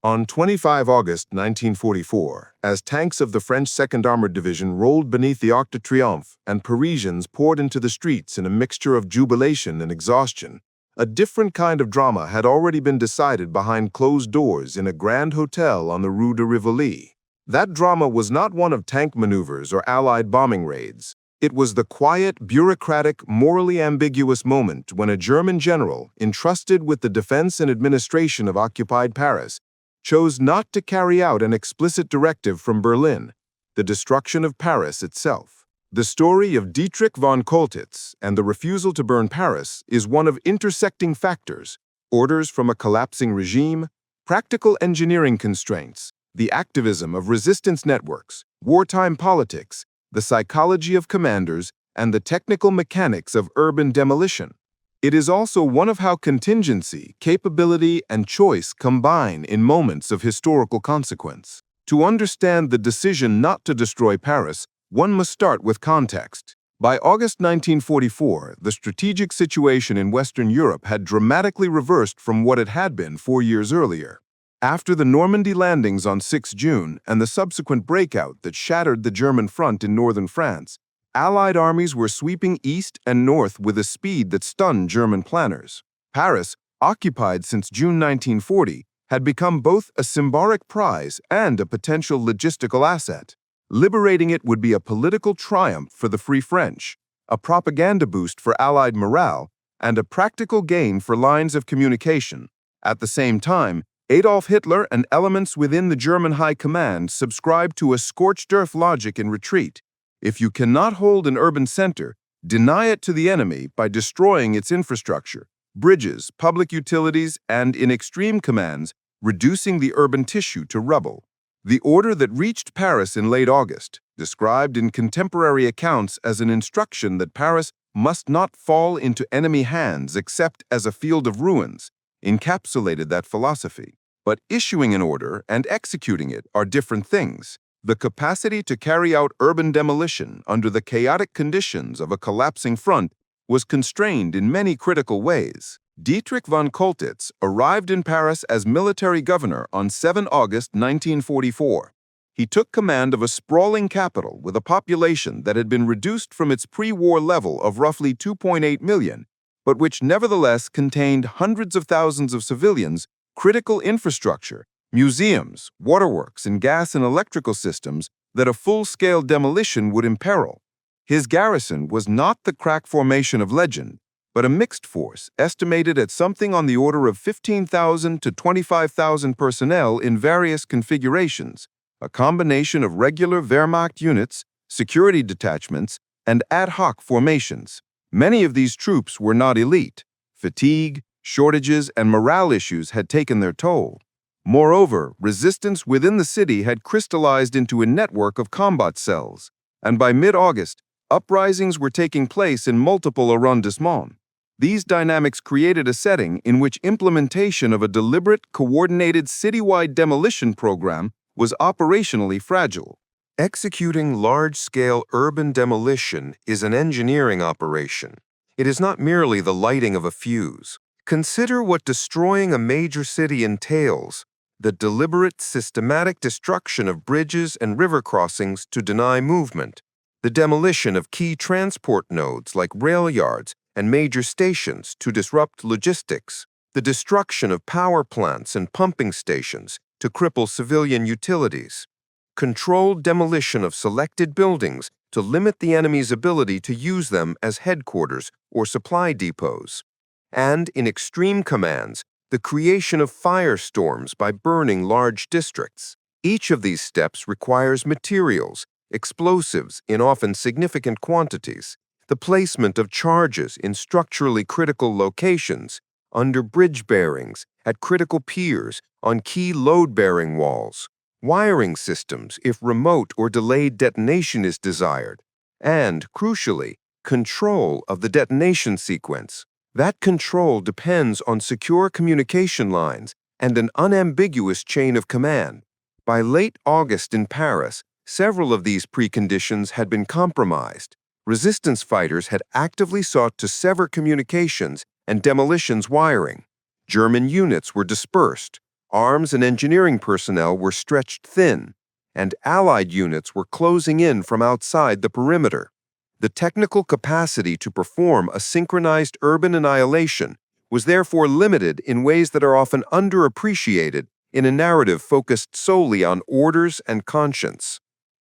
On 25 August 1944, as tanks of the French 2nd Armored Division rolled beneath the Arc de Triomphe and Parisians poured into the streets in a mixture of jubilation and exhaustion, a different kind of drama had already been decided behind closed doors in a grand hotel on the Rue de Rivoli. That drama was not one of tank maneuvers or Allied bombing raids. It was the quiet, bureaucratic, morally ambiguous moment when a German general, entrusted with the defense and administration of occupied Paris, chose not to carry out an explicit directive from Berlin, the destruction of Paris itself. The story of Dietrich von Choltitz and the refusal to burn Paris is one of intersecting factors: orders from a collapsing regime, practical engineering constraints, the activism of resistance networks, wartime politics, the psychology of commanders, and the technical mechanics of urban demolition. It is also one of how contingency, capability, and choice combine in moments of historical consequence. To understand the decision not to destroy Paris, one must start with context. By August 1944, the strategic situation in Western Europe had dramatically reversed from what it had been 4 years earlier. After the Normandy landings on 6 June and the subsequent breakout that shattered the German front in northern France, Allied armies were sweeping east and north with a speed that stunned German planners. Paris, occupied since June 1940, had become both a symbolic prize and a potential logistical asset. Liberating it would be a political triumph for the Free French, a propaganda boost for Allied morale, and a practical gain for lines of communication. At the same time, Adolf Hitler and elements within the German High Command subscribed to a scorched earth logic in retreat. If you cannot hold an urban center, deny it to the enemy by destroying its infrastructure, bridges, public utilities, and, in extreme commands, reducing the urban tissue to rubble. The order that reached Paris in late August, described in contemporary accounts as an instruction that Paris must not fall into enemy hands except as a field of ruins, encapsulated that philosophy. But issuing an order and executing it are different things. The capacity to carry out urban demolition under the chaotic conditions of a collapsing front was constrained in many critical ways. Dietrich von Choltitz arrived in Paris as military governor on 7 August 1944. He took command of a sprawling capital with a population that had been reduced from its pre-war level of roughly 2.8 million, but which nevertheless contained hundreds of thousands of civilians, critical infrastructure, museums, waterworks, and gas and electrical systems that a full-scale demolition would imperil. His garrison was not the crack formation of legend, but a mixed force estimated at something on the order of 15,000 to 25,000 personnel in various configurations, a combination of regular Wehrmacht units, security detachments, and ad hoc formations. Many of these troops were not elite. Fatigue, shortages, and morale issues had taken their toll. Moreover, resistance within the city had crystallized into a network of combat cells, and by mid-August, uprisings were taking place in multiple arrondissements. These dynamics created a setting in which implementation of a deliberate, coordinated citywide demolition program was operationally fragile. Executing large-scale urban demolition is an engineering operation. It is not merely the lighting of a fuse. Consider what destroying a major city entails: the deliberate, systematic destruction of bridges and river crossings to deny movement, the demolition of key transport nodes like rail yards and major stations to disrupt logistics, the destruction of power plants and pumping stations to cripple civilian utilities, controlled demolition of selected buildings to limit the enemy's ability to use them as headquarters or supply depots, and, in extreme commands, the creation of firestorms by burning large districts. Each of these steps requires materials, explosives in often significant quantities, the placement of charges in structurally critical locations, under bridge bearings, at critical piers, on key load-bearing walls, wiring systems if remote or delayed detonation is desired, and, crucially, control of the detonation sequence. That control depends on secure communication lines and an unambiguous chain of command. By late August in Paris, several of these preconditions had been compromised. Resistance fighters had actively sought to sever communications and demolitions wiring. German units were dispersed. Arms and engineering personnel were stretched thin, and Allied units were closing in from outside the perimeter. The technical capacity to perform a synchronized urban annihilation was therefore limited in ways that are often underappreciated in a narrative focused solely on orders and conscience.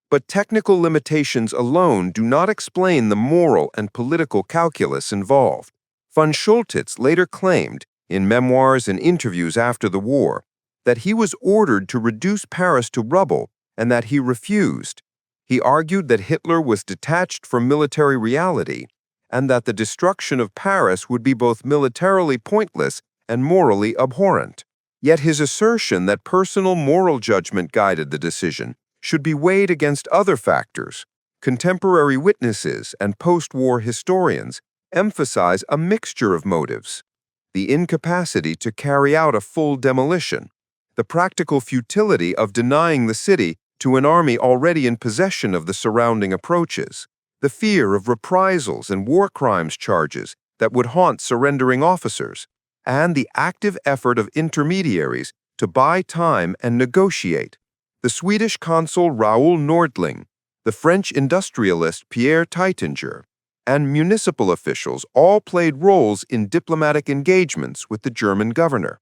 But technical limitations alone do not explain the moral and political calculus involved. Von Choltitz later claimed, in memoirs and interviews after the war, that he was ordered to reduce Paris to rubble and that he refused. He argued that Hitler was detached from military reality and that the destruction of Paris would be both militarily pointless and morally abhorrent. Yet his assertion that personal moral judgment guided the decision should be weighed against other factors. Contemporary witnesses and post-war historians emphasize a mixture of motives: the incapacity to carry out a full demolition, the practical futility of denying the city to an army already in possession of the surrounding approaches, the fear of reprisals and war crimes charges that would haunt surrendering officers, and the active effort of intermediaries to buy time and negotiate. The Swedish consul Raoul Nordling, the French industrialist Pierre Taittinger, and municipal officials all played roles in diplomatic engagements with the German governor.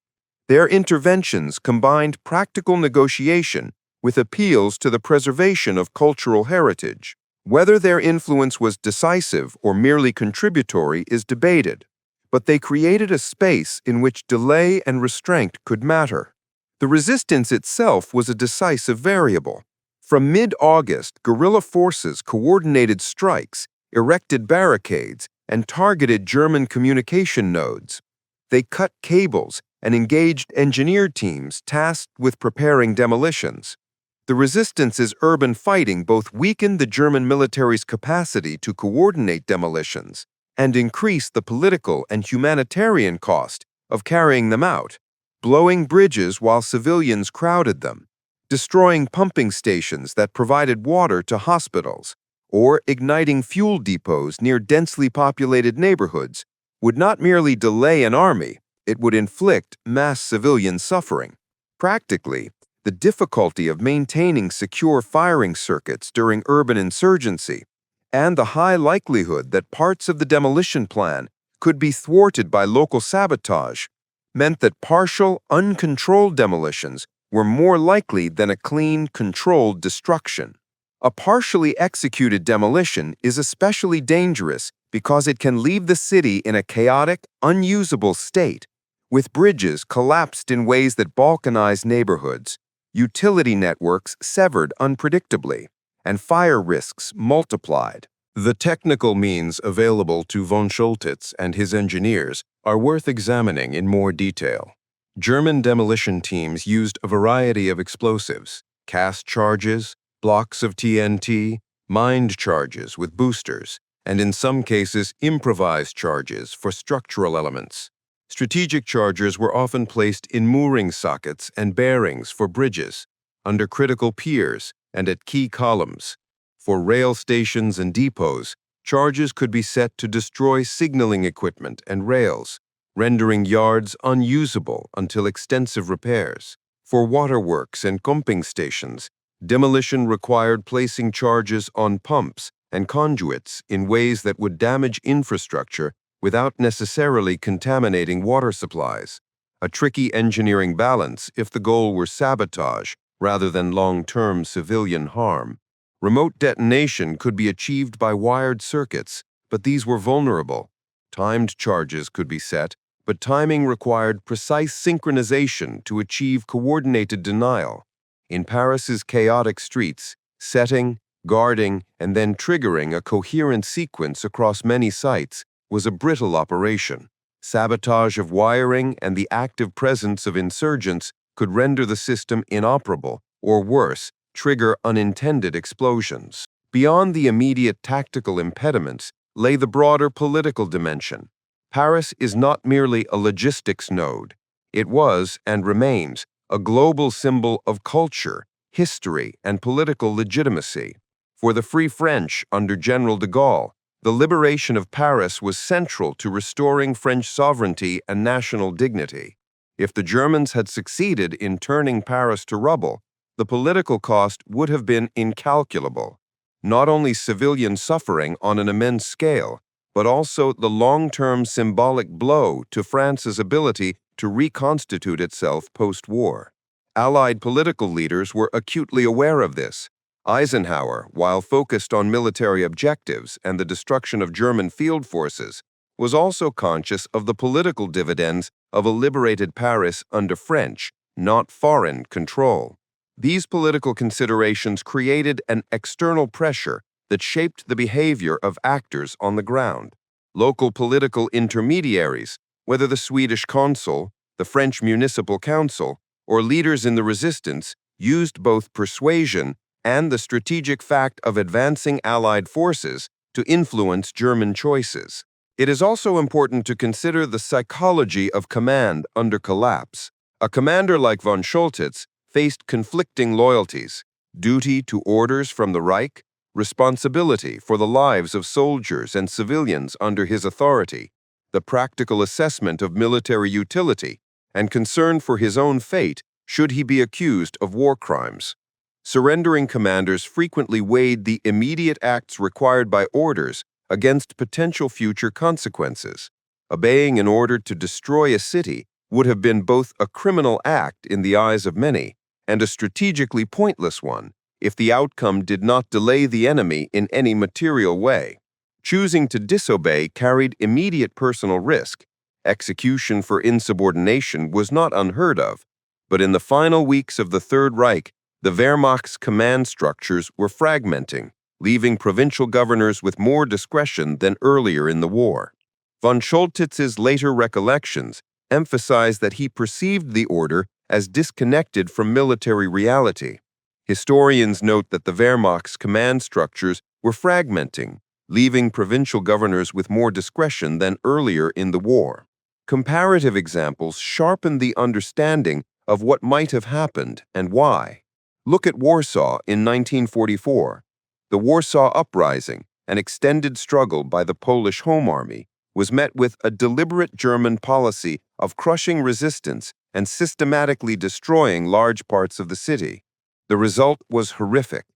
Their interventions combined practical negotiation with appeals to the preservation of cultural heritage. Whether their influence was decisive or merely contributory is debated, but they created a space in which delay and restraint could matter. The resistance itself was a decisive variable. From mid-August, guerrilla forces coordinated strikes, erected barricades, and targeted German communication nodes. They cut cables and engaged engineer teams tasked with preparing demolitions. The resistance's urban fighting both weakened the German military's capacity to coordinate demolitions and increased the political and humanitarian cost of carrying them out, blowing bridges while civilians crowded them, destroying pumping stations that provided water to hospitals, or igniting fuel depots near densely populated neighborhoods would not merely delay an army, it would inflict mass civilian suffering. Practically, the difficulty of maintaining secure firing circuits during urban insurgency and the high likelihood that parts of the demolition plan could be thwarted by local sabotage meant that partial, uncontrolled demolitions were more likely than a clean, controlled destruction. A partially executed demolition is especially dangerous because it can leave the city in a chaotic, unusable state, with bridges collapsed in ways that balkanize neighborhoods, utility networks severed unpredictably, and fire risks multiplied. The technical means available to von Choltitz and his engineers are worth examining in more detail. German demolition teams used a variety of explosives: cast charges, blocks of TNT, mined charges with boosters, and in some cases improvised charges for structural elements. Strategic charges were often placed in mooring sockets and bearings for bridges, under critical piers, and at key columns. For rail stations and depots, charges could be set to destroy signaling equipment and rails, rendering yards unusable until extensive repairs. For waterworks and pumping stations, demolition required placing charges on pumps and conduits in ways that would damage infrastructure without necessarily contaminating water supplies. A tricky engineering balance if the goal were sabotage rather than long-term civilian harm. Remote detonation could be achieved by wired circuits, but these were vulnerable. Timed charges could be set, but timing required precise synchronization to achieve coordinated denial. In Paris's chaotic streets, setting, guarding, and then triggering a coherent sequence across many sites was a brittle operation. Sabotage of wiring and the active presence of insurgents could render the system inoperable, or worse, trigger unintended explosions. Beyond the immediate tactical impediments lay the broader political dimension. Paris is not merely a logistics node. It was, and remains, a global symbol of culture, history, and political legitimacy. For the Free French under General de Gaulle, the liberation of Paris was central to restoring French sovereignty and national dignity. If the Germans had succeeded in turning Paris to rubble, the political cost would have been incalculable. Not only civilian suffering on an immense scale, but also the long-term symbolic blow to France's ability to reconstitute itself post-war. Allied political leaders were acutely aware of this. Eisenhower, while focused on military objectives and the destruction of German field forces, was also conscious of the political dividends of a liberated Paris under French, not foreign, control. These political considerations created an external pressure that shaped the behavior of actors on the ground. Local political intermediaries, whether the Swedish consul, the French municipal council, or leaders in the resistance, used both persuasion and the strategic fact of advancing Allied forces to influence German choices. It is also important to consider the psychology of command under collapse. A commander like von Choltitz faced conflicting loyalties: duty to orders from the Reich, responsibility for the lives of soldiers and civilians under his authority, the practical assessment of military utility, and concern for his own fate should he be accused of war crimes. Surrendering commanders frequently weighed the immediate acts required by orders against potential future consequences. Obeying an order to destroy a city would have been both a criminal act in the eyes of many and a strategically pointless one if the outcome did not delay the enemy in any material way. Choosing to disobey carried immediate personal risk. Execution for insubordination was not unheard of, but in the final weeks of the Third Reich, the Wehrmacht's command structures were fragmenting, leaving provincial governors with more discretion than earlier in the war. Von Choltitz's later recollections emphasize that he perceived the order as disconnected from military reality. Historians note that the Wehrmacht's command structures were fragmenting, leaving provincial governors with more discretion than earlier in the war. Comparative examples sharpen the understanding of what might have happened and why. Look at Warsaw in 1944. The Warsaw Uprising, an extended struggle by the Polish Home Army, was met with a deliberate German policy of crushing resistance and systematically destroying large parts of the city. The result was horrific.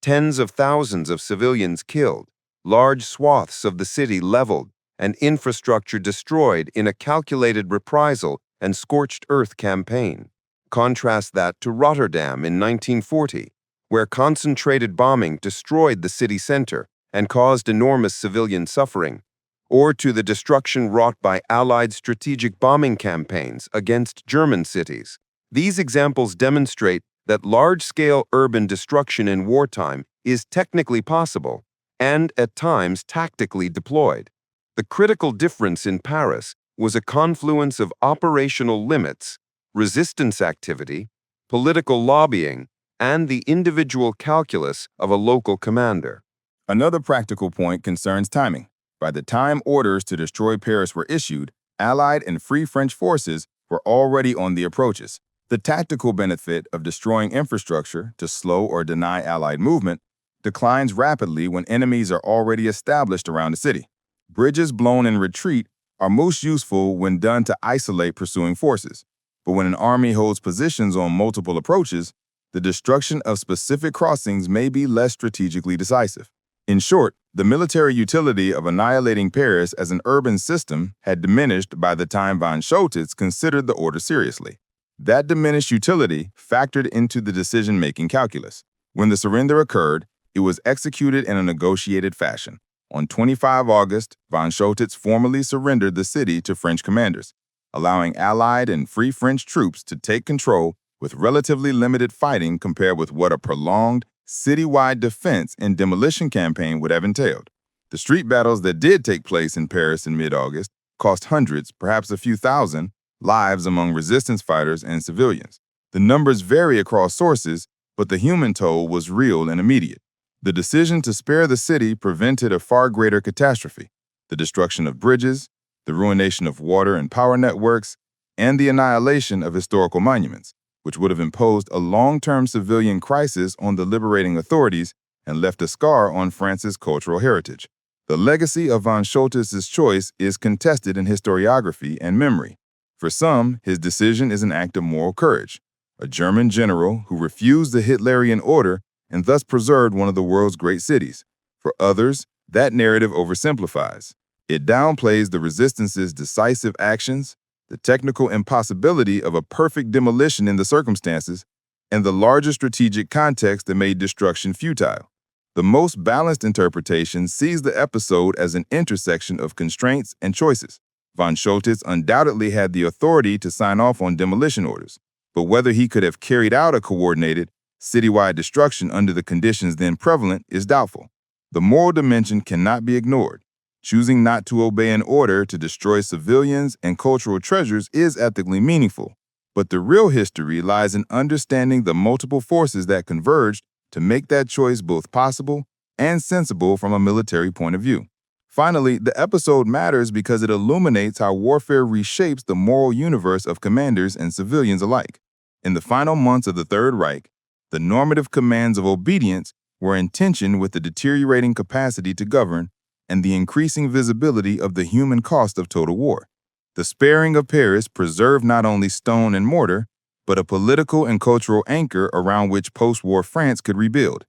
Tens of thousands of civilians killed, large swaths of the city leveled, and infrastructure destroyed in a calculated reprisal and scorched earth campaign. Contrast that to Rotterdam in 1940, where concentrated bombing destroyed the city center and caused enormous civilian suffering, or to the destruction wrought by Allied strategic bombing campaigns against German cities. These examples demonstrate that large-scale urban destruction in wartime is technically possible and, at times, tactically deployed. The critical difference in Paris was a confluence of operational limits, resistance activity, political lobbying, and the individual calculus of a local commander. Another practical point concerns timing. By the time orders to destroy Paris were issued, Allied and Free French forces were already on the approaches. The tactical benefit of destroying infrastructure to slow or deny Allied movement declines rapidly when enemies are already established around the city. Bridges blown in retreat are most useful when done to isolate pursuing forces. But when an army holds positions on multiple approaches, the destruction of specific crossings may be less strategically decisive. In short, the military utility of annihilating Paris as an urban system had diminished by the time von Choltitz considered the order seriously. That diminished utility factored into the decision-making calculus. When the surrender occurred, it was executed in a negotiated fashion. On 25 August, von Choltitz formally surrendered the city to French commanders, allowing Allied and Free French troops to take control with relatively limited fighting compared with what a prolonged, citywide defense and demolition campaign would have entailed. The street battles that did take place in Paris in mid-August cost hundreds, perhaps a few thousand, lives among resistance fighters and civilians. The numbers vary across sources, but the human toll was real and immediate. The decision to spare the city prevented a far greater catastrophe: the destruction of bridges, the ruination of water and power networks, and the annihilation of historical monuments, which would have imposed a long-term civilian crisis on the liberating authorities and left a scar on France's cultural heritage. The legacy of von Choltitz's choice is contested in historiography and memory. For some, his decision is an act of moral courage, a German general who refused the Hitlerian order and thus preserved one of the world's great cities. For others, that narrative oversimplifies. It downplays the resistance's decisive actions, the technical impossibility of a perfect demolition in the circumstances, and the larger strategic context that made destruction futile. The most balanced interpretation sees the episode as an intersection of constraints and choices. Von Choltitz undoubtedly had the authority to sign off on demolition orders, but whether he could have carried out a coordinated, citywide destruction under the conditions then prevalent is doubtful. The moral dimension cannot be ignored. Choosing not to obey an order to destroy civilians and cultural treasures is ethically meaningful, but the real history lies in understanding the multiple forces that converged to make that choice both possible and sensible from a military point of view. Finally, the episode matters because it illuminates how warfare reshapes the moral universe of commanders and civilians alike. In the final months of the Third Reich, the normative commands of obedience were in tension with the deteriorating capacity to govern and the increasing visibility of the human cost of total war. The sparing of Paris preserved not only stone and mortar, but a political and cultural anchor around which post-war France could rebuild.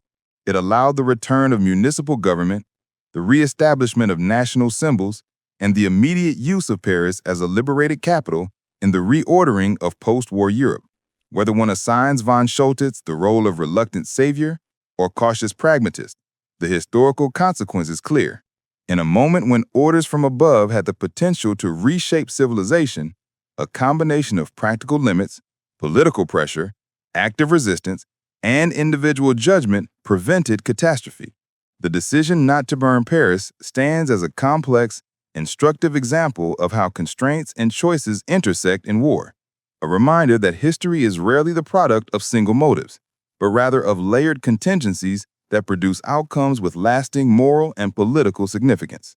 It allowed the return of municipal government, the reestablishment of national symbols, and the immediate use of Paris as a liberated capital in the reordering of post-war Europe. Whether one assigns von Choltitz the role of reluctant savior or cautious pragmatist, the historical consequence is clear. In a moment when orders from above had the potential to reshape civilization, a combination of practical limits, political pressure, active resistance, and individual judgment prevented catastrophe. The decision not to burn Paris stands as a complex, instructive example of how constraints and choices intersect in war, a reminder that history is rarely the product of single motives, but rather of layered contingencies that produce outcomes with lasting moral and political significance.